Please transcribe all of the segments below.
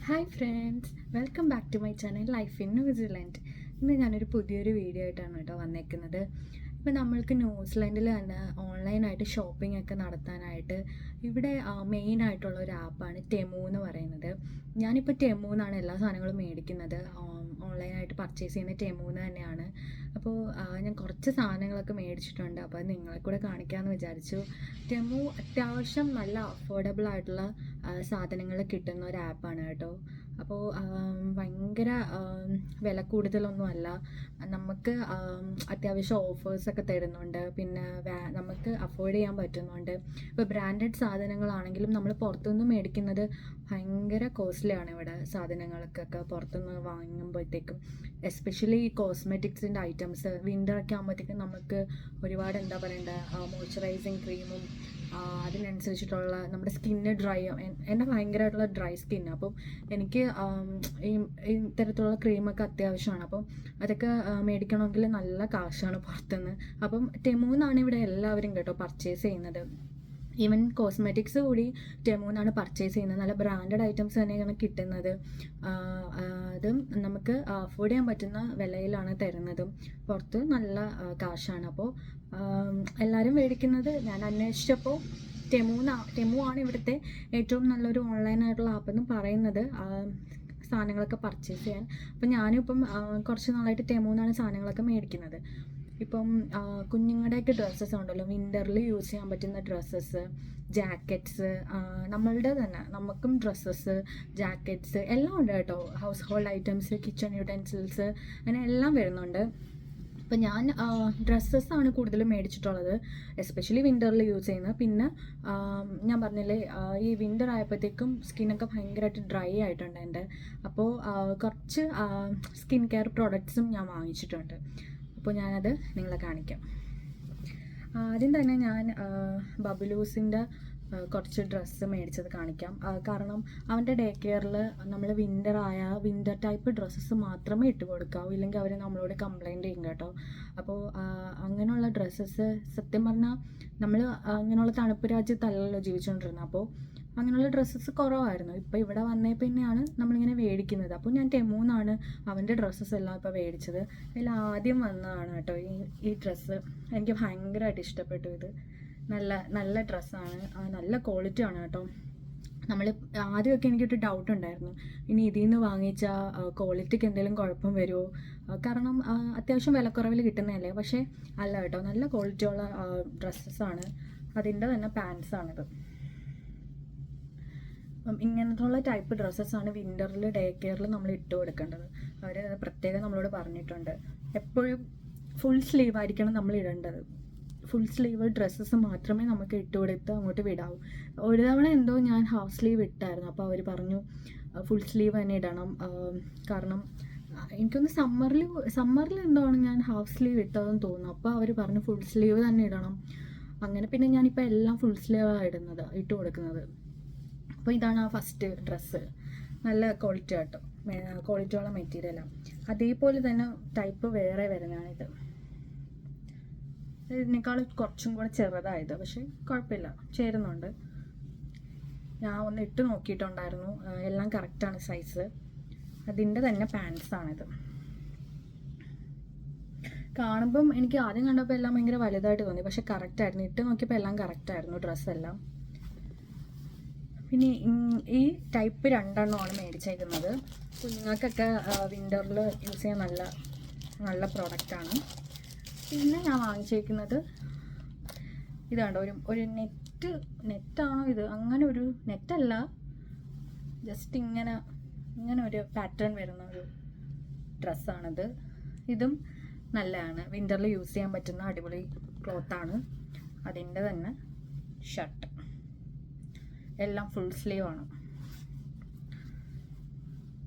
Hi friends, welcome back to my channel life in New Zealand. ഇന്ന് ഞാനൊരു പുതിയൊരു video ആയിട്ടാണ് കേട്ടോ വന്നേക്കുന്നത്. ഇപ്പം നമ്മൾക്ക് ന്യൂസിലാൻഡിൽ തന്നെ ഓൺലൈനായിട്ട് ഷോപ്പിംഗ് ഒക്കെ നടത്താനായിട്ട് ഇവിടെ മെയിനായിട്ടുള്ള ഒരു ആപ്പാണ് ടെമു എന്ന് പറയുന്നത്. ഞാനിപ്പോൾ ടെമു എന്നാണ് എല്ലാ സാധനങ്ങളും മേടിക്കുന്നത്. ഓൺലൈനായിട്ട് പർച്ചേസ് ചെയ്യുന്ന ടെമുന്ന് തന്നെയാണ്. അപ്പോൾ ഞാൻ കുറച്ച് സാധനങ്ങളൊക്കെ മേടിച്ചിട്ടുണ്ട്. അപ്പോൾ അത് നിങ്ങളെ കൂടെ കാണിക്കാമെന്ന് വിചാരിച്ചു. ടെമു അത്യാവശ്യം നല്ല അഫോർഡബിൾ ആയിട്ടുള്ള സാധനങ്ങൾ കിട്ടുന്ന ഒരു ആപ്പാണ് കേട്ടോ. അപ്പോൾ ഭയങ്കര വില കൂടുതലൊന്നുമല്ല. നമുക്ക് അത്യാവശ്യം ഓഫേഴ്സൊക്കെ തരുന്നുണ്ട്. പിന്നെ നമുക്ക് അഫോർഡ് ചെയ്യാൻ പറ്റുന്നുണ്ട്. ഇപ്പോൾ ബ്രാൻഡഡ് സാധനങ്ങളാണെങ്കിലും നമ്മൾ പുറത്തുനിന്ന് മേടിക്കുന്നത് ഭയങ്കര കോസ്റ്റ്ലിയാണ് ഇവിടെ സാധനങ്ങൾക്കൊക്കെ പുറത്തുനിന്ന് വാങ്ങുമ്പോഴത്തേക്കും. എസ്പെഷ്യലി ഈ കോസ്മെറ്റിക്സിൻ്റെ ഐറ്റംസ് വിൻ്ററൊക്കെ ആകുമ്പോഴത്തേക്കും നമുക്ക് ഒരുപാട് എന്താ പറയണ്ട മോയ്സ്ചറൈസിങ് ക്രീമും അതിനനുസരിച്ചിട്ടുള്ള നമ്മുടെ സ്കിന്ന് ഡ്രൈ എൻ്റെ ഭയങ്കരമായിട്ടുള്ള ഡ്രൈ സ്കിന്ന്. അപ്പം എനിക്ക് ഈ ഇത്തരത്തിലുള്ള ക്രീമൊക്കെ അത്യാവശ്യമാണ്. അപ്പം അതൊക്കെ മേടിക്കണമെങ്കിൽ നല്ല കാശാണ് പുറത്തുനിന്ന്. അപ്പം ടെമുന്നാണ് ഇവിടെ എല്ലാവരും കേട്ടോ പർച്ചേസ് ചെയ്യുന്നത്. ഈവൻ കോസ്മെറ്റിക്സ് കൂടി ടെമുന്നാണ് പർച്ചേസ് ചെയ്യുന്നത്. നല്ല ബ്രാൻഡഡ് ഐറ്റംസ് തന്നെയാണ് കിട്ടുന്നത്. അതും നമുക്ക് അഫോർഡ് ചെയ്യാൻ പറ്റുന്ന വിലയിലാണ് തരുന്നതും. പുറത്ത് നല്ല കാശാണ്. അപ്പോൾ എല്ലാവരും മേടിക്കുന്നത് ഞാൻ അന്വേഷിച്ചപ്പോൾ ടെമു ആണ് ഇവിടുത്തെ ഏറ്റവും നല്ലൊരു ഓൺലൈനായിട്ടുള്ള ആപ്പെന്ന് പറയുന്നത് സാധനങ്ങളൊക്കെ പർച്ചേസ് ചെയ്യാൻ. അപ്പം ഞാനിപ്പം കുറച്ച് നാളായിട്ട് ടെമുന്നാണ് സാധനങ്ങളൊക്കെ മേടിക്കുന്നത്. ഇപ്പം കുഞ്ഞുങ്ങളുടെയൊക്കെ ഡ്രസ്സസ് ഉണ്ടല്ലോ, വിൻ്ററിൽ യൂസ് ചെയ്യാൻ പറ്റുന്ന ഡ്രസ്സസ്, ജാക്കറ്റ്സ്, നമ്മളുടെ തന്നെ നമുക്കും ഡ്രസ്സസ്, ജാക്കറ്റ്സ് എല്ലാം ഉണ്ട് കേട്ടോ. House hold items, kitchen utensils അങ്ങനെ എല്ലാം വരുന്നുണ്ട്. അപ്പം ഞാൻ ഡ്രസ്സസ്സാണ് കൂടുതലും മേടിച്ചിട്ടുള്ളത്, എസ്പെഷ്യലി വിൻ്ററിൽ യൂസ് ചെയ്യുന്നത്. പിന്നെ ഞാൻ പറഞ്ഞില്ലേ, ഈ വിൻ്റർ ആയപ്പോഴത്തേക്കും സ്കിന്നൊക്കെ ഭയങ്കരമായിട്ട് ഡ്രൈ ആയിട്ടുണ്ട് എൻ്റെ. അപ്പോൾ കുറച്ച് സ്കിൻ കെയർ പ്രോഡക്ട്സും ഞാൻ വാങ്ങിച്ചിട്ടുണ്ട്. അപ്പോൾ ഞാനത് നിങ്ങളെ കാണിക്കാം. ആദ്യം തന്നെ ഞാൻ ബബിലൂസിൻ്റെ കുറച്ച് ഡ്രസ്സ് മേടിച്ചത് കാണിക്കാം. കാരണം അവൻ്റെ ഡേ കെയറിൽ നമ്മൾ വിൻ്റർ ടൈപ്പ് ഡ്രസ്സസ് മാത്രമേ ഇട്ട് കൊടുക്കാവൂ, ഇല്ലെങ്കിൽ അവർ നമ്മളോട് കംപ്ലൈൻറ്റ് ചെയ്യും കേട്ടോ. അപ്പോൾ അങ്ങനെയുള്ള ഡ്രസ്സസ് സത്യം പറഞ്ഞാൽ നമ്മൾ അങ്ങനെയുള്ള തണുപ്പ് രാജ്യത്തല്ലല്ലോ ജീവിച്ചുകൊണ്ടിരുന്നത്. അപ്പോൾ അങ്ങനെയുള്ള ഡ്രസ്സസ് കുറവായിരുന്നു. ഇപ്പോൾ ഇവിടെ വന്നേ പിന്നെയാണ് നമ്മളിങ്ങനെ മേടിക്കുന്നത്. അപ്പോൾ ഞാൻ ടെമുന്നാണ് അവൻ്റെ ഡ്രസ്സസ് എല്ലാം ഇപ്പോൾ മേടിച്ചത്. അതിൽ ആദ്യം വന്നതാണ് കേട്ടോ ഈ ഡ്രസ്സ്. എനിക്ക് ഭയങ്കരമായിട്ട് ഇഷ്ടപ്പെട്ടു. ഇത് നല്ല ഡ്രസ്സാണ്, നല്ല ക്വാളിറ്റി ആണ് കേട്ടോ. നമ്മൾ ആദ്യമൊക്കെ എനിക്കൊരു ഡൗട്ട് ഉണ്ടായിരുന്നു, ഇനി ഇതിൽ നിന്ന് വാങ്ങിച്ച ക്വാളിറ്റിക്ക് എന്തെങ്കിലും കുഴപ്പം വരുമോ, കാരണം അത്യാവശ്യം വിലക്കുറവിൽ കിട്ടുന്നതല്ലേ. പക്ഷേ അല്ല കേട്ടോ, നല്ല ക്വാളിറ്റിയുള്ള ഡ്രസ്സസ്സാണ്. അതിൻ്റെ തന്നെ പാൻസാണിത്. ഇങ്ങനത്തുള്ള ടൈപ്പ് ഡ്രസ്സസ്സാണ് വിൻ്ററിൽ ഡേ കെയറിൽ നമ്മൾ ഇട്ട് കൊടുക്കേണ്ടത്. അവർ പ്രത്യേകം നമ്മളോട് പറഞ്ഞിട്ടുണ്ട്. എപ്പോഴും ഫുൾ സ്ലീവ് ആയിരിക്കണം നമ്മൾ ഇടേണ്ടത്. ഫുൾ സ്ലീവ് ഡ്രസ്സസ് മാത്രമേ നമുക്ക് ഇട്ട് കൊടുത്ത് അങ്ങോട്ട് വിടാവൂ. ഒരു തവണ എന്തോ ഞാൻ ഹാഫ് സ്ലീവ് ഇട്ടായിരുന്നു. അപ്പോൾ അവർ പറഞ്ഞു ഫുൾ സ്ലീവ് തന്നെ ഇടണം. കാരണം എനിക്കൊന്ന് സമ്മറിൽ എന്താണ് ഞാൻ ഹാഫ് സ്ലീവ് ഇട്ടതെന്ന് തോന്നുന്നു. അപ്പോൾ അവർ പറഞ്ഞു ഫുൾ സ്ലീവ് തന്നെ ഇടണം. അങ്ങനെ പിന്നെ ഞാനിപ്പോൾ എല്ലാം ഫുൾ സ്ലീവാണ് ഇട്ട് കൊടുക്കുന്നത്. അപ്പോൾ ഇതാണ് ആ ഫസ്റ്റ് ഡ്രസ്സ്. നല്ല ക്വാളിറ്റി ആട്ടോ, ക്വാളിറ്റിയുള്ള മെറ്റീരിയലാണ്. അതേപോലെ തന്നെ ടൈപ്പ് വേറെ വരുന്നതാണിത്. ഇതിനേക്കാൾ കുറച്ചും കൂടെ ചെറുതായത്, പക്ഷേ കുഴപ്പമില്ല, ചേരുന്നുണ്ട്. ഞാൻ ഒന്ന് ഇട്ട് നോക്കിയിട്ടുണ്ടായിരുന്നു, എല്ലാം കറക്റ്റാണ് സൈസ്. അതിൻ്റെ തന്നെ പാൻസാണിത്. കാണുമ്പം എനിക്ക് ആദ്യം കണ്ടപ്പോൾ എല്ലാം ഭയങ്കര വലുതായിട്ട് തോന്നി, പക്ഷെ കറക്റ്റായിരുന്നു. ഇട്ട് നോക്കിയപ്പോൾ എല്ലാം കറക്റ്റായിരുന്നു ഡ്രസ്സെല്ലാം. പിന്നെ ഈ ടൈപ്പ് 2 മേടിച്ചേക്കുന്നത്. കുഞ്ഞുങ്ങൾക്കൊക്കെ വിൻ്ററിൽ യൂസ് ചെയ്യാൻ നല്ല പ്രോഡക്റ്റാണ്. പിന്നെ ഞാൻ വാങ്ങിച്ചേക്കുന്നത് ഇതാണ്ടോ, ഒരു നെറ്റാണോ ഇത്? അങ്ങനെ ഒരു നെറ്റല്ല, ജസ്റ്റ് ഇങ്ങനെ ഒരു പാറ്റേൺ വരുന്ന ഒരു ഡ്രസ്സാണിത്. ഇതും നല്ലതാണ്, വിൻ്ററിൽ യൂസ് ചെയ്യാൻ പറ്റുന്ന അടിപൊളി ക്ലോത്താണ്. അതിൻ്റെ തന്നെ ഷർട്ട് എല്ലാം ഫുൾ സ്ലീവാണ്.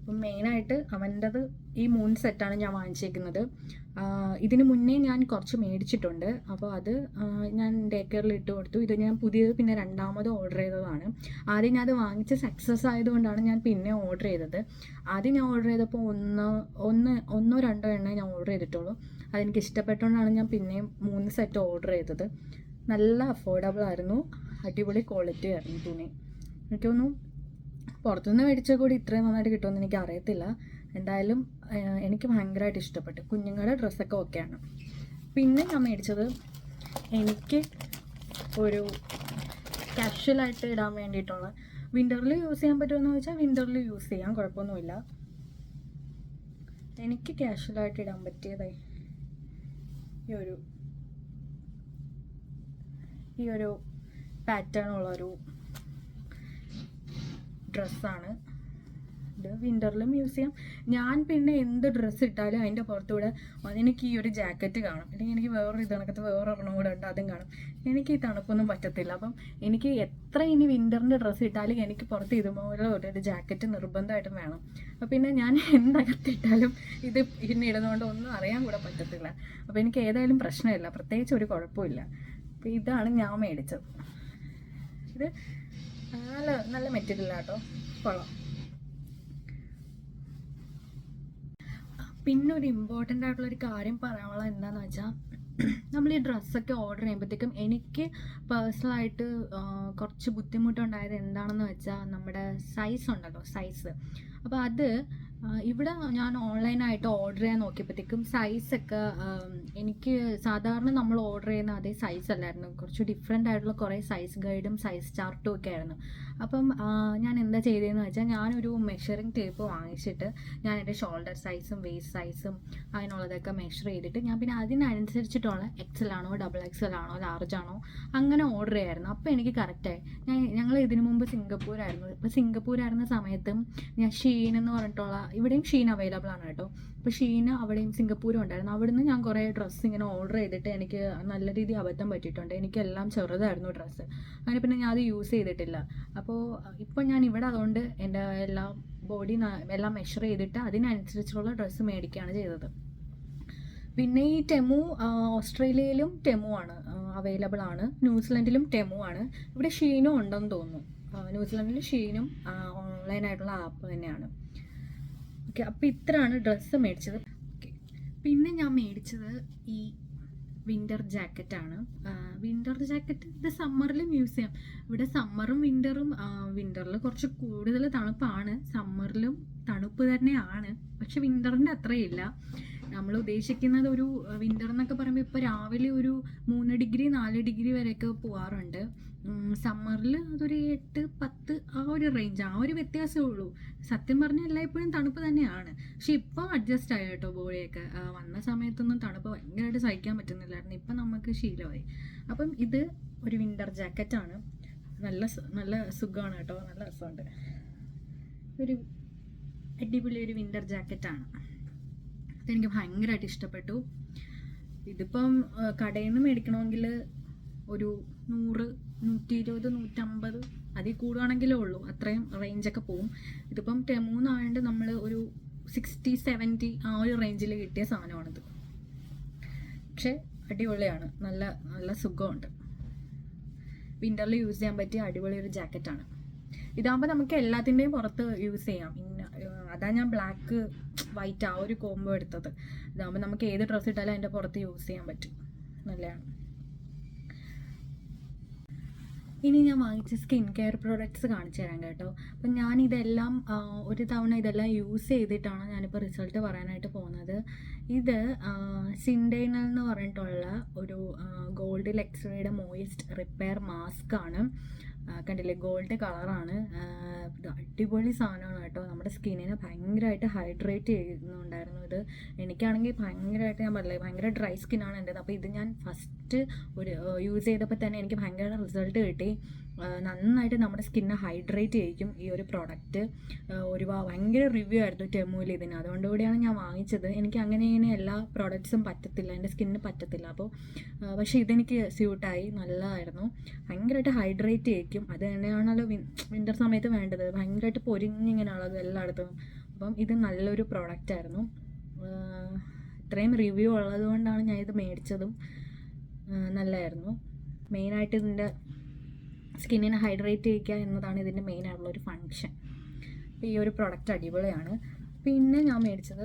അപ്പം മെയിനായിട്ട് അവൻ്റെത് ഈ 3 സെറ്റാണ് ഞാൻ വാങ്ങിച്ചേക്കുന്നത്. ഇതിന് മുന്നേ ഞാൻ കുറച്ച് മേടിച്ചിട്ടുണ്ട്. അപ്പോൾ അത് ഞാൻ ഡേ കെയറിൽ ഇട്ട് കൊടുത്തു. ഇത് ഞാൻ പുതിയത് പിന്നെ രണ്ടാമത് ഓർഡർ ചെയ്തതാണ്. ആദ്യം ഞാൻ അത് വാങ്ങിച്ച് സക്സസ് ആയതുകൊണ്ടാണ് ഞാൻ പിന്നെ ഓർഡർ ചെയ്തത്. ആദ്യം ഞാൻ ഓർഡർ ചെയ്തപ്പോൾ ഒന്നോ രണ്ടോ എണ്ണ ഞാൻ ഓർഡർ ചെയ്തിട്ടുള്ളൂ. അതെനിക്ക് ഇഷ്ടപ്പെട്ടുകൊണ്ടാണ് ഞാൻ പിന്നെയും 3 സെറ്റ് ഓർഡർ ചെയ്തത്. നല്ല അഫോർഡബിൾ ആയിരുന്നു, അടിപൊളി ക്വാളിറ്റി ആയിരുന്നു തുണി. എനിക്ക് തോന്നുന്നു പുറത്തുനിന്ന് മേടിച്ച കൂടി ഇത്രയും നന്നായിട്ട് കിട്ടുമെന്ന് എനിക്ക് അറിയത്തില്ല. എന്തായാലും എനിക്ക് ഭയങ്കരമായിട്ട് ഇഷ്ടപ്പെട്ടു. കുഞ്ഞുങ്ങളുടെ ഡ്രസ്സൊക്കെ ഓക്കെയാണ്. പിന്നെ ഞാൻ മേടിച്ചത് എനിക്ക് ഒരു കാഷ്വലായിട്ട് ഇടാൻ വേണ്ടിയിട്ടുള്ള, വിൻ്ററിൽ യൂസ് ചെയ്യാൻ പറ്റുമെന്ന് ചോദിച്ചാൽ വിൻ്ററിൽ യൂസ് ചെയ്യാം, കുഴപ്പമൊന്നുമില്ല. എനിക്ക് കാഷ്വലായിട്ട് ഇടാൻ പറ്റിയതായി ഈ ഒരു പാറ്റേൺ ഉള്ളൊരു ഡ്രസ്സാണ് ഇത്. വിൻ്ററിലും യൂസ് ചെയ്യാം. ഞാൻ പിന്നെ എന്ത് ഡ്രസ്സ് ഇട്ടാലും അതിൻ്റെ പുറത്തൂടെ എനിക്ക് ഈ ഒരു ജാക്കറ്റ് കാണും, അല്ലെങ്കിൽ എനിക്ക് വേറൊരു കണക്കത്ത് വേറൊരെണ്ണം കൂടെ ഉണ്ട്, അതും കാണും. എനിക്ക് ഈ തണുപ്പൊന്നും പറ്റത്തില്ല. അപ്പം എനിക്ക് എത്ര ഇനി വിൻ്ററിൻ്റെ ഡ്രസ്സ് ഇട്ടാലും എനിക്ക് പുറത്ത് ഇതുപോലെ ഒരു ജാക്കറ്റ് നിർബന്ധമായിട്ടും വേണം. അപ്പം പിന്നെ ഞാൻ എന്തകത്തിട്ടാലും ഇത് പിന്നെ ഇടുന്നതുകൊണ്ട് ഒന്നും അറിയാൻ കൂടെ പറ്റത്തില്ല. അപ്പോൾ എനിക്ക് ഏതായാലും പ്രശ്നമില്ല, പ്രത്യേകിച്ച് ഒരു കുഴപ്പമില്ല. അപ്പോൾ ഇതാണ് ഞാൻ മേടിച്ചത്. ഇത് നല്ല മെറ്റീരിയൽ ആട്ടോ, കൊള്ളാം. പിന്നെ ഒരു ഇമ്പോർട്ടൻ്റ് ആയിട്ടുള്ളൊരു കാര്യം പറയാനുള്ളത് എന്താണെന്ന് വെച്ചാൽ, നമ്മൾ ഈ ഡ്രസ്സൊക്കെ ഓർഡർ ചെയ്യുമ്പോഴത്തേക്കും എനിക്ക് പേഴ്സണലായിട്ട് കുറച്ച് ബുദ്ധിമുട്ടുണ്ടായത് എന്താണെന്ന് വെച്ചാൽ, നമ്മുടെ സൈസ് ഉണ്ടല്ലോ, സൈസ്. അപ്പോൾ അത് ഇവിടെ ഞാൻ ഓൺലൈനായിട്ട് ഓർഡർ ചെയ്യാൻ നോക്കിയപ്പോഴത്തേക്കും സൈസൊക്കെ എനിക്ക് സാധാരണ നമ്മൾ ഓർഡർ ചെയ്യുന്ന അതേ സൈസ് അല്ലായിരുന്നു. കുറച്ച് ഡിഫറെൻ്റ് ആയിട്ടുള്ള കുറേ സൈസ് ഗൈഡും സൈസ് ചാർട്ടും ഒക്കെ ആയിരുന്നു. അപ്പം ഞാൻ എന്താ ചെയ്തതെന്ന് വെച്ചാൽ, ഞാനൊരു മെഷറിംഗ് ടേപ്പ് വാങ്ങിച്ചിട്ട് ഞാൻ എൻ്റെ ഷോൾഡർ സൈസും വേസ്റ്റ് സൈസും അതിനുള്ളതൊക്കെ മെഷർ ചെയ്തിട്ട് ഞാൻ പിന്നെ അതിനനുസരിച്ചിട്ടുള്ള XL ആണോ XXL ആണോ ലാർജ് ആണോ അങ്ങനെ ഓർഡർ ചെയ്യായിരുന്നു. അപ്പോൾ എനിക്ക് കറക്റ്റായി. ഞങ്ങൾ ഇതിനു മുമ്പ് സിംഗപ്പൂരായിരുന്നു. ഇപ്പോൾ സിംഗപ്പൂരായിരുന്ന സമയത്തും ഞാൻ ഷീൻ എന്ന് പറഞ്ഞിട്ടുള്ള, ഇവിടെയും ഷീൻ അവൈലബിൾ ആണ് കേട്ടോ. അപ്പോൾ ഷീന് അവിടെയും സിംഗപ്പൂരും ഉണ്ടായിരുന്നു. അവിടുന്ന് ഞാൻ കുറേ ഡ്രസ്സ് ഇങ്ങനെ ഓർഡർ ചെയ്തിട്ട് എനിക്ക് നല്ല രീതിയിൽ അബദ്ധം പറ്റിയിട്ടുണ്ട്. എനിക്കെല്ലാം ചെറുതായിരുന്നു ഡ്രസ്സ്, അങ്ങനെ പിന്നെ ഞാൻ അത് യൂസ് ചെയ്തിട്ടില്ല. അപ്പോൾ ഇപ്പോൾ ഞാൻ ഇവിടെ അതുകൊണ്ട് എൻ്റെ എല്ലാ ബോഡി എല്ലാം മെഷർ ചെയ്തിട്ട് അതിനനുസരിച്ചുള്ള ഡ്രസ്സ് മേടിക്കുകയാണ് ചെയ്തത്. പിന്നെ ഈ ടെമു ഓസ്ട്രേലിയയിലും ടെമു ആണ് അവൈലബിൾ ആണ്, ന്യൂസിലൻഡിലും ടെമു ആണ്. ഇവിടെ ഷീനും ഉണ്ടെന്ന് തോന്നുന്നു. ന്യൂസിലൻഡിൽ ഷീനും ഓൺലൈനായിട്ടുള്ള ആപ്പ് തന്നെയാണ്. ഓക്കെ, അപ്പോൾ ഇത്രയാണ് ഡ്രസ്സ് മേടിച്ചത്. ഓക്കെ, പിന്നെ ഞാൻ മേടിച്ചത് ഈ വിൻ്റർ ജാക്കറ്റാണ്. വിൻ്റർ ജാക്കറ്റ് ഇത് സമ്മറിലും യൂസ് ചെയ്യാം. ഇവിടെ സമ്മറും വിൻ്ററും, വിൻ്ററിൽ കുറച്ച് കൂടുതൽ തണുപ്പാണ്, സമ്മറിലും തണുപ്പ് തന്നെയാണ്. പക്ഷെ വിൻ്ററിൻ്റെ അത്രയില്ല. നമ്മൾ ഉദ്ദേശിക്കുന്നത് ഒരു വിൻ്റർ എന്നൊക്കെ പറയുമ്പോൾ ഇപ്പോൾ രാവിലെ ഒരു 3 ഡിഗ്രി 4 ഡിഗ്രി വരെയൊക്കെ പോകാറുണ്ട്. സമ്മറിൽ അതൊരു 8, 10 ആ ഒരു റേഞ്ച്, ആ ഒരു വ്യത്യാസമേ ഉള്ളൂ. സത്യം പറഞ്ഞാൽ എല്ലായ്പ്പോഴും തണുപ്പ് തന്നെയാണ്. പക്ഷെ ഇപ്പം അഡ്ജസ്റ്റ് ആയി കേട്ടോ ബോഡിയൊക്കെ. വന്ന സമയത്തൊന്നും തണുപ്പ് ഭയങ്കരമായിട്ട് സഹിക്കാൻ പറ്റുന്നില്ലായിരുന്നു, ഇപ്പം നമുക്ക് ശീലമായി. അപ്പം ഇത് ഒരു വിൻ്റർ ജാക്കറ്റാണ്. നല്ല സുഖമാണ് കേട്ടോ, നല്ല രസമുണ്ട്. ഒരു അടിപൊളി ഒരു വിൻ്റർ ജാക്കറ്റാണ്. അതെനിക്ക് ഭയങ്കരമായിട്ട് ഇഷ്ടപ്പെട്ടു. ഇതിപ്പം കടയിൽ നിന്ന് മേടിക്കണമെങ്കിൽ ഒരു 100, 120, 150 അതിൽ കൂടുകയാണെങ്കിലേ ഉള്ളൂ, അത്രയും റേഞ്ചൊക്കെ പോവും. ഇതിപ്പം ടെമൂന്നായതുകൊണ്ട് നമ്മൾ ഒരു 60, 70 ആ ഒരു റേഞ്ചിൽ കിട്ടിയ സാധനമാണിത്. പക്ഷേ അടിപൊളിയാണ്, നല്ല സുഖമുണ്ട്. വിൻ്ററിൽ യൂസ് ചെയ്യാൻ പറ്റിയ അടിപൊളി ഒരു ജാക്കറ്റാണ്. ഇതാകുമ്പോൾ നമുക്ക് എല്ലാത്തിൻ്റെയും പുറത്ത് യൂസ് ചെയ്യാം. അതാ ഞാൻ ബ്ലാക്ക് വൈറ്റ് ആ ഒരു കോംബോ എടുത്തത്. ഇതാകുമ്പോൾ നമുക്ക് ഏത് ഡ്രസ്സ് ഇട്ടാലും അതിൻ്റെ പുറത്ത് യൂസ് ചെയ്യാൻ പറ്റും, നല്ലതാണ്. ഇനി ഞാൻ വാങ്ങിച്ച സ്കിൻ കെയർ പ്രോഡക്റ്റ്സ് കാണിച്ചു തരാം കേട്ടോ. അപ്പം ഞാനിതെല്ലാം ഒരു തവണ ഇതെല്ലാം യൂസ് ചെയ്തിട്ടാണ് ഞാനിപ്പോൾ റിസൾട്ട് പറയാനായിട്ട് പോകുന്നത്. ഇത് സിൻഡേനൽ എന്ന് പറഞ്ഞിട്ടുള്ള ഒരു ഗോൾഡ് ലക്സറിയുടെ മോയിസ്റ്റ് റിപ്പയർ മാസ്ക് ആണ്. കണ്ടില്ലേ, ഗോൾഡ് കളറാണ്. ഇത് അടിപൊളി സാധനമാണ് കേട്ടോ. നമ്മുടെ സ്കിന്നിനെ ഭയങ്കരമായിട്ട് ഹൈഡ്രേറ്റ് ചെയ്യുന്നുണ്ടായിരുന്നു ഇത്. എനിക്കാണെങ്കിൽ ഭയങ്കരമായിട്ട്, ഞാൻ പറഞ്ഞില്ലേ, ഭയങ്കര ഡ്രൈ സ്കിന്നാണ് എൻ്റെത്. അപ്പോൾ ഇത് ഞാൻ ഫസ്റ്റ് യൂസ് ചെയ്തപ്പോൾ തന്നെ എനിക്ക് ഭയങ്കര റിസൾട്ട് കിട്ടി. നന്നായിട്ട് നമ്മുടെ സ്കിന്നെ ഹൈഡ്രേറ്റ് ചെയ്യിക്കും ഈ ഒരു പ്രോഡക്റ്റ്. ഭയങ്കര റിവ്യൂ ആയിരുന്നു ടെമുവിൽ ഇതിന്, അതുകൊണ്ടുകൂടിയാണ് ഞാൻ വാങ്ങിച്ചത്. എനിക്ക് അങ്ങനെ എല്ലാ പ്രോഡക്റ്റ്സും പറ്റത്തില്ല, എൻ്റെ സ്കിന്നിന് പറ്റത്തില്ല. പക്ഷേ ഇതെനിക്ക് സ്യൂട്ടായി, നല്ലതായിരുന്നു. ഭയങ്കരമായിട്ട് ഹൈഡ്രേറ്റ് ചെയ്യിക്കും. അത് തന്നെയാണല്ലോ വിൻ്റർ സമയത്ത് വേണ്ടത്, ഭയങ്കരമായിട്ട് പൊരിഞ്ഞിങ്ങനെയുള്ളത് എല്ലായിടത്തും. അപ്പം ഇത് നല്ലൊരു പ്രോഡക്റ്റായിരുന്നു. ഇത്രയും റിവ്യൂ ഉള്ളത് കൊണ്ടാണ് ഞാൻ ഇത് മേടിച്ചതും. നല്ലതായിരുന്നു. മെയിനായിട്ട് ഇതിൻ്റെ സ്കിന്നിനെ ഹൈഡ്രേറ്റ് ചെയ്യിക്കുക എന്നതാണ് ഇതിൻ്റെ മെയിനായിട്ടുള്ളൊരു ഫങ്ഷൻ. അപ്പോൾ ഈ ഒരു പ്രോഡക്റ്റ് അടിപൊളിയാണ്. പിന്നെ ഞാൻ മേടിച്ചത്,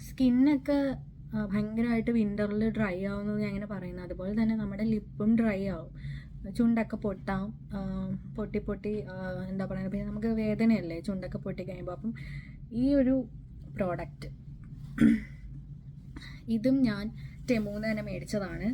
സ്കിന്നൊക്കെ ഭയങ്കരമായിട്ട് വിൻ്ററിൽ ഡ്രൈ ആവുമെന്ന് ഞാൻ ഇങ്ങനെ പറയുന്നത്, അതുപോലെ തന്നെ നമ്മുടെ ലിപ്പും ഡ്രൈ ആവും. ചുണ്ടൊക്കെ പൊട്ടാം, പൊട്ടി പൊട്ടി എന്താ പറയുക, പിന്നെ നമുക്ക് വേദനയല്ലേ ചുണ്ടൊക്കെ പൊട്ടി കഴിയുമ്പോൾ. അപ്പം ഈ ഒരു പ്രോഡക്റ്റ് ഇതും ഞാൻ ടെമൂന്ന് തന്നെ മേടിച്ചതാണ്.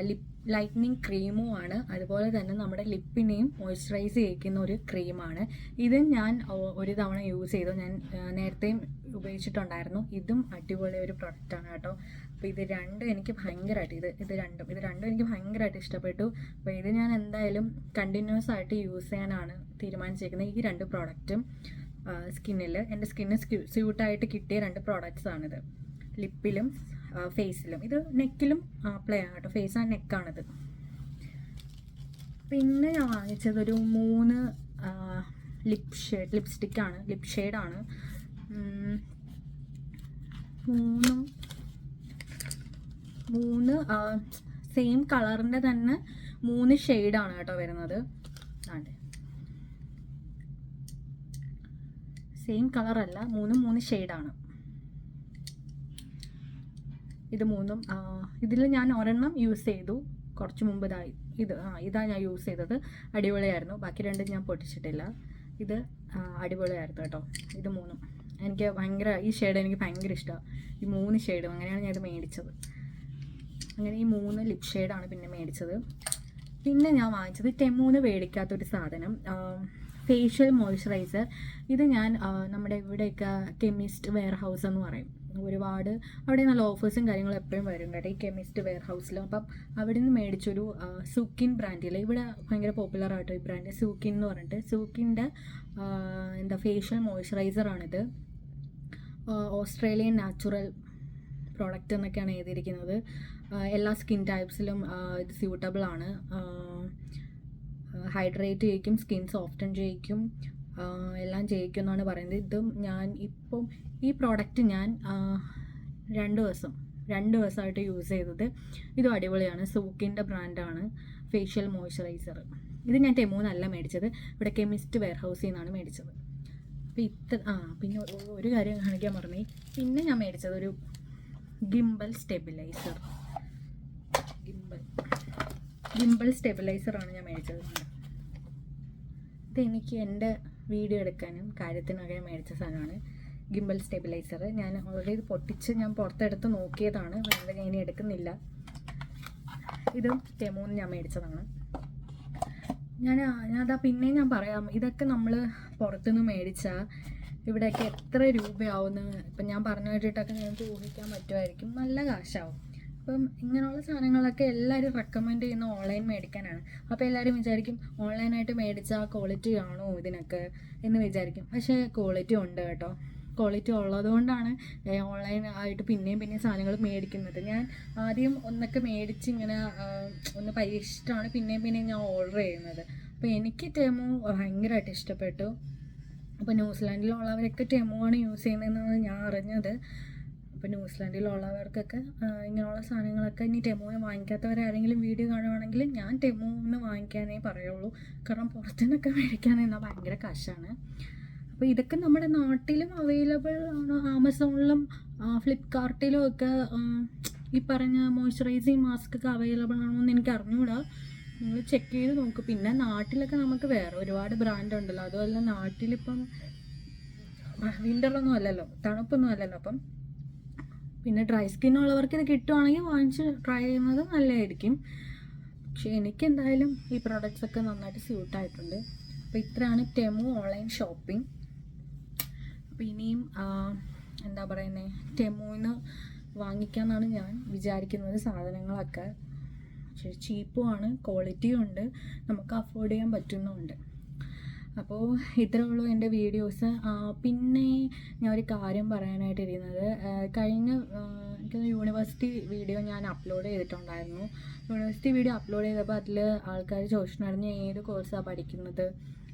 ലിപ് ലൈറ്റനിങ് ക്രീമും ആണ്, അതുപോലെ തന്നെ നമ്മുടെ ലിപ്പിനെയും മോയ്സ്ചറൈസ് ചെയ്യിക്കുന്ന ഒരു ക്രീമാണ്. ഇതും ഞാൻ ഒരു തവണ യൂസ് ചെയ്തു, ഞാൻ നേരത്തെയും ഉപയോഗിച്ചിട്ടുണ്ടായിരുന്നു. ഇതും അടിപൊളി ഒരു പ്രൊഡക്റ്റാണ് കേട്ടോ. അപ്പോൾ ഇത് രണ്ടും എനിക്ക് ഭയങ്കരമായിട്ട് ഇത് രണ്ടും എനിക്ക് ഭയങ്കരമായിട്ട് ഇഷ്ടപ്പെട്ടു. അപ്പോൾ ഇത് ഞാൻ എന്തായാലും കണ്ടിന്യൂസ് ആയിട്ട് യൂസ് ചെയ്യാനാണ് തീരുമാനിച്ചിരിക്കുന്നത്. ഈ രണ്ട് പ്രോഡക്റ്റും എൻ്റെ സ്കിന്നിന് സ്യൂട്ടായിട്ട് കിട്ടിയ രണ്ട് പ്രോഡക്റ്റ്സാണിത്. ലിപ്പിലും ഫേസിലും. ഇത് നെക്കിലും അപ്ലൈ ചെയ്യാം കേട്ടോ, ഫേസ് ആൻഡ് നെക്കാണിത്. പിന്നെ ഞാൻ വാങ്ങിച്ചത് ഒരു 3 ലിപ്സ്റ്റിക്കാണ്, ലിപ് ഷെയ്ഡാണ്. 3 സെയിം കളറിൻ്റെ തന്നെ 3 ഷെയ്ഡാണ് കേട്ടോ വരുന്നത്. അതെ, സെയിം കളറല്ല, 3 ഷെയ്ഡാണ്. ഇത് 3ഉം ഇതിൽ ഞാൻ ഒരെണ്ണം യൂസ് ചെയ്തു കുറച്ച് മുമ്പ്. ഇതാ ഞാൻ യൂസ് ചെയ്തത്, അടിപൊളിയായിരുന്നു. ബാക്കി രണ്ടും ഞാൻ പൊട്ടിച്ചിട്ടില്ല. ഇത് അടിപൊളിയായിരുന്നു കേട്ടോ. ഇത് 3ഉം എനിക്ക് ഭയങ്കര, ഈ ഷെയ്ഡ് എനിക്ക് ഭയങ്കര ഇഷ്ടമാണ്. ഈ 3 ഷെയ്ഡും അങ്ങനെയാണ് ഞാൻ ഇത് മേടിച്ചത്. അങ്ങനെ ഈ 3 ലിപ് ഷെയ്ഡാണ് പിന്നെ മേടിച്ചത്. പിന്നെ ഞാൻ വാങ്ങിച്ചത് ടെമൂന്ന് മേടിക്കാത്തൊരു സാധനം, ഫേഷ്യൽ മോയ്സ്ചറൈസർ. ഇത് ഞാൻ നമ്മുടെ ഇവിടെയൊക്കെ കെമിസ്റ്റ് വെയർ ഹൗസ് എന്ന് പറയും, ഒരുപാട് അവിടെ നല്ല ഓഫേഴ്സും കാര്യങ്ങളും എപ്പോഴും വരും കേട്ടോ ഈ കെമിസ്റ്റ് വെയർ ഹൗസിൽ. അപ്പം അവിടെ നിന്ന് മേടിച്ചൊരു സൂക്കിൻ ബ്രാൻഡിൽ, ഇവിടെ ഭയങ്കര പോപ്പുലർ ആയിട്ടോ ഈ ബ്രാൻഡ്, സൂക്കിൻ എന്ന് പറഞ്ഞിട്ട്. സൂക്കിൻ്റെ ഫേഷ്യൽ മോയ്സ്ചറൈസറാണിത്. ഓസ്ട്രേലിയൻ നാച്ചുറൽ പ്രോഡക്റ്റ് എന്നൊക്കെയാണ് എഴുതിയിരിക്കുന്നത്. എല്ലാ സ്കിൻ ടൈപ്സിലും ഇത് സ്യൂട്ടബിൾ ആണ്. ഹൈഡ്രേറ്റ് ചെയ്യിക്കും, സ്കിൻ സോഫ്റ്റൻ ചെയ്യിക്കും, എല്ലാം ചെയ്യിക്കും എന്നാണ് പറയുന്നത്. ഇതും ഞാൻ ഇപ്പം ഈ പ്രോഡക്റ്റ് ഞാൻ 2 ദിവസമായിട്ട് യൂസ് ചെയ്തത്. ഇതും അടിപൊളിയാണ്, സൂക്കിൻ്റെ ബ്രാൻഡാണ് ഫേഷ്യൽ മോയ്സ്ചറൈസർ. ഇത് ഞാൻ ടെമൂന്നല്ല മേടിച്ചത്, ഇവിടെ കെമിസ്റ്റ് വെയർ ഹൗസിൽ നിന്നാണ് മേടിച്ചത്. പിന്നെ ഒരു കാര്യം കാണിക്കാൻ പറഞ്ഞു. പിന്നെ ഞാൻ മേടിച്ചത് ഒരു ഗിംബൽ സ്റ്റെബിലൈസറാണ് ഞാൻ മേടിച്ചത്. ഇതെനിക്ക് എൻ്റെ വീഡിയോ എടുക്കാനും കാര്യത്തിനൊക്കെ മേടിച്ച സാധനമാണ് ഗിംബൽ സ്റ്റെബിലൈസർ. ഞാൻ ഓൾറെഡി ഇത് പൊട്ടിച്ച് ഞാൻ പുറത്തെടുത്ത് നോക്കിയതാണ്, വേറെ ഞാൻ ഇനി എടുക്കുന്നില്ല. ഇതും ടെമൂന്ന് ഞാൻ മേടിച്ചതാണ്. ഞാനതാ പിന്നെയും ഞാൻ പറയാം, ഇതൊക്കെ നമ്മൾ പുറത്തുനിന്ന് മേടിച്ചാൽ ഇവിടെയൊക്കെ എത്ര രൂപയാവുമെന്ന് ഇപ്പം ഞാൻ പറഞ്ഞു കേട്ടിട്ടൊക്കെ നിങ്ങൾക്ക് ഊഹിക്കാൻ പറ്റുമായിരിക്കും, നല്ല കാശാവും. അപ്പം ഇങ്ങനെയുള്ള സാധനങ്ങളൊക്കെ എല്ലാവരും റെക്കമെൻഡ് ചെയ്യുന്ന ഓൺലൈൻ മേടിക്കാനാണ്. അപ്പോൾ എല്ലാവരും വിചാരിക്കും ഓൺലൈനായിട്ട് മേടിച്ചാൽ ക്വാളിറ്റി ആണോ ഇതിനൊക്കെ എന്ന് വിചാരിക്കും. പക്ഷേ ക്വാളിറ്റി ഉണ്ട് കേട്ടോ. ക്വാളിറ്റി ഉള്ളതുകൊണ്ടാണ് ഓൺലൈനായിട്ട് പിന്നെയും സാധനങ്ങൾ മേടിക്കുന്നത്. ഞാൻ ആദ്യം ഒന്നൊക്കെ മേടിച്ച് ഇങ്ങനെ ഒന്ന് പരീക്ഷിച്ചിട്ടാണ് പിന്നെയും ഞാൻ ഓർഡർ ചെയ്യുന്നത്. അപ്പോൾ എനിക്ക് ടെമു ഭയങ്കരമായിട്ട് ഇഷ്ടപ്പെട്ടു. അപ്പോൾ ന്യൂസിലാൻഡിലുള്ളവരൊക്കെ ടെമു ആണ് യൂസ് ചെയ്യുന്നതെന്നാണ് ഞാൻ അറിഞ്ഞത്. അപ്പോൾ ന്യൂസിലാൻഡിലുള്ളവർക്കൊക്കെ ഇങ്ങനെയുള്ള സാധനങ്ങളൊക്കെ ഇനി ടെമൂന്ന് വാങ്ങിക്കാത്തവരാരെങ്കിലും വീഡിയോ കാണുവാണെങ്കിൽ ഞാൻ ടെമൂന്ന് വാങ്ങിക്കാനേ പറയുള്ളൂ. കാരണം പുറത്തുനിന്നൊക്കെ മേടിക്കാനെന്നാൽ ഭയങ്കര കാശാണ്. അപ്പോൾ ഇതൊക്കെ നമ്മുടെ നാട്ടിലും അവൈലബിൾ ആണ്, ആമസോണിലും ഫ്ലിപ്കാർട്ടിലും ഒക്കെ ഈ പറഞ്ഞ മോയ്സ്ചറൈസിങ് മാസ്ക് ഒക്കെ അവൈലബിൾ ആണോ എന്ന് എനിക്ക് അറിഞ്ഞുകൂടാ, നിങ്ങൾ ചെക്ക് ചെയ്ത് നോക്കും. പിന്നെ നാട്ടിലൊക്കെ നമുക്ക് വേറെ ഒരുപാട് ബ്രാൻഡ് ഉണ്ടല്ലോ, അതുപോലെ നാട്ടിലിപ്പം വിൻ്ററൊന്നും അല്ലല്ലോ, തണുപ്പൊന്നും അല്ലല്ലോ. അപ്പം പിന്നെ ഡ്രൈ സ്കിന്നുള്ളവർക്ക് ഇത് കിട്ടുവാണെങ്കിൽ വാങ്ങിച്ച് ട്രൈ ചെയ്യുന്നത് നല്ലതായിരിക്കും. പക്ഷേ എനിക്ക് എന്തായാലും ഈ പ്രോഡക്റ്റ്സ് ഒക്കെ നന്നായിട്ട് സ്യൂട്ടായിട്ടുണ്ട്. അപ്പോൾ ഇത്രയാണ് ടെമു ഓൺലൈൻ ഷോപ്പിംഗ്. അപ്പോൾ ഇനിയും എന്താ പറയുന്നത്, ടെമുന്ന് വാങ്ങിക്കാമെന്നാണ് ഞാൻ വിചാരിക്കുന്നത്. സാധനങ്ങളൊക്കെ പക്ഷേ ചീപ്പുമാണ്, ക്വാളിറ്റിയും ഉണ്ട്, നമുക്ക് അഫോർഡ് ചെയ്യാൻ പറ്റുന്നുമുണ്ട്. അപ്പോൾ ഇത്രേ ഉള്ളൂ എൻ്റെ വീഡിയോസ്. പിന്നെ ഞാൻ ഒരു കാര്യം പറയാനായിട്ടിരുന്നത്, കഴിഞ്ഞ യൂണിവേഴ്സിറ്റി വീഡിയോ ഞാൻ അപ്ലോഡ് ചെയ്തിട്ടുണ്ടായിരുന്നു. യൂണിവേഴ്സിറ്റി വീഡിയോ അപ്ലോഡ് ചെയ്തപ്പോൾ അതിൽ ആൾക്കാർ ചോദിച്ചിട്ടുണ്ടായിരുന്നു ഏത് കോഴ്സാണ് പഠിക്കുന്നത്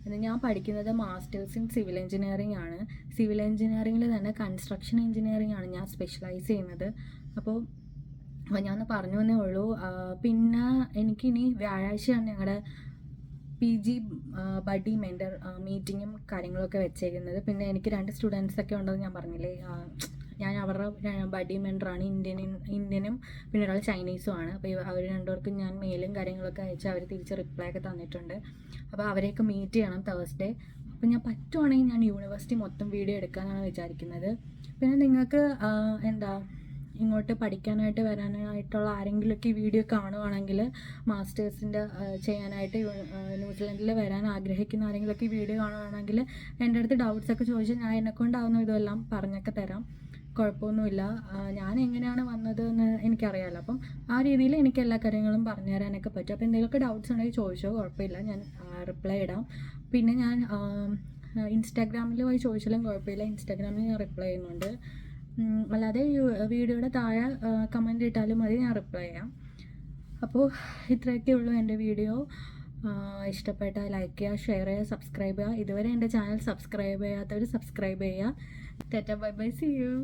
എന്ന്. ഞാൻ പഠിക്കുന്നത് മാസ്റ്റേഴ്സ് ഇൻ സിവിൽ എഞ്ചിനീയറിംഗ് ആണ്. സിവിൽ എഞ്ചിനീയറിംഗിൽ തന്നെ കൺസ്ട്രക്ഷൻ എഞ്ചിനീയറിംഗ് ആണ് ഞാൻ സ്പെഷ്യലൈസ് ചെയ്യുന്നത്. അപ്പോൾ ഞാൻ പറഞ്ഞു എന്നേ ഉള്ളൂ. പിന്നെ എനിക്കിനി വ്യാഴാഴ്ചയാണ് ഞങ്ങളുടെ PG ബഡി മെൻറ്റർ മീറ്റിങ്ങും കാര്യങ്ങളൊക്കെ വെച്ചേക്കുന്നത്. പിന്നെ എനിക്ക് 2 സ്റ്റുഡൻസൊക്കെ ഉണ്ടെന്ന് ഞാൻ പറഞ്ഞില്ലേ, ഞാൻ അവരുടെ ബഡി മെൻറ്ററാണ്. ഇന്ത്യനും പിന്നെ ഒരാൾ ചൈനീസുമാണ്. അപ്പോൾ അവർ രണ്ടുപേർക്കും ഞാൻ മെയിലും കാര്യങ്ങളൊക്കെ അയച്ച് അവർ തിരിച്ച് റിപ്ലൈ ഒക്കെ തന്നിട്ടുണ്ട്. അപ്പോൾ അവരെയൊക്കെ മീറ്റ് ചെയ്യണം തേഴ്സ്ഡേ. അപ്പോൾ ഞാൻ പറ്റുവാണെങ്കിൽ ഞാൻ യൂണിവേഴ്സിറ്റി മൊത്തം വീഡിയോ എടുക്കാനാണ് വിചാരിക്കുന്നത്. പിന്നെ നിങ്ങൾക്ക് ഇങ്ങോട്ട് പഠിക്കാനായിട്ട് വരാനായിട്ടുള്ള ആരെങ്കിലുമൊക്കെ ഈ വീഡിയോ കാണുവാണെങ്കിൽ, മാസ്റ്റേഴ്സിൻ്റെ ചെയ്യാനായിട്ട് ന്യൂസിലൻഡിൽ വരാൻ ആഗ്രഹിക്കുന്ന ആരെങ്കിലുമൊക്കെ ഈ വീഡിയോ കാണുവാണെങ്കിൽ എൻ്റെ അടുത്ത് ഡൗട്ട്സൊക്കെ ചോദിച്ചാൽ ഞാൻ എന്നെക്കൊണ്ടാവുന്ന ഇതെല്ലാം പറഞ്ഞൊക്കെ തരാം. കുഴപ്പമൊന്നുമില്ല. ഞാൻ എങ്ങനെയാണ് വന്നത് എന്ന് എനിക്കറിയാമല്ലോ. അപ്പം ആ രീതിയിൽ എനിക്ക് എല്ലാ കാര്യങ്ങളും പറഞ്ഞു തരാനൊക്കെ പറ്റും. അപ്പോൾ എന്തെങ്കിലുമൊക്കെ ഡൗട്ട്സ് ഉണ്ടെങ്കിൽ ചോദിച്ചോ, കുഴപ്പമില്ല, ഞാൻ റിപ്ലൈ ഇടാം. പിന്നെ ഞാൻ ഇൻസ്റ്റാഗ്രാമിൽ പോയി ചോദിച്ചാലും കുഴപ്പമില്ല, ഇൻസ്റ്റാഗ്രാമിൽ ഞാൻ റിപ്ലൈ ചെയ്യുന്നുണ്ട്. അല്ലാതെ വീഡിയോയുടെ താഴെ കമൻറ്റ് ഇട്ടാലും മതി, ഞാൻ റിപ്ലൈ ചെയ്യാം. അപ്പോൾ ഇത്രയൊക്കെ ഉള്ളൂ എൻ്റെ വീഡിയോ. ഇഷ്ടപ്പെട്ടാൽ ലൈക്ക് ചെയ്യുക, ഷെയർ ചെയ്യുക, സബ്സ്ക്രൈബ് ചെയ്യുക. ഇതുവരെ എൻ്റെ ചാനൽ സബ്സ്ക്രൈബ് ചെയ്യാത്തവർ സബ്സ്ക്രൈബ് ചെയ്യുക. Tata, bye bye, see U.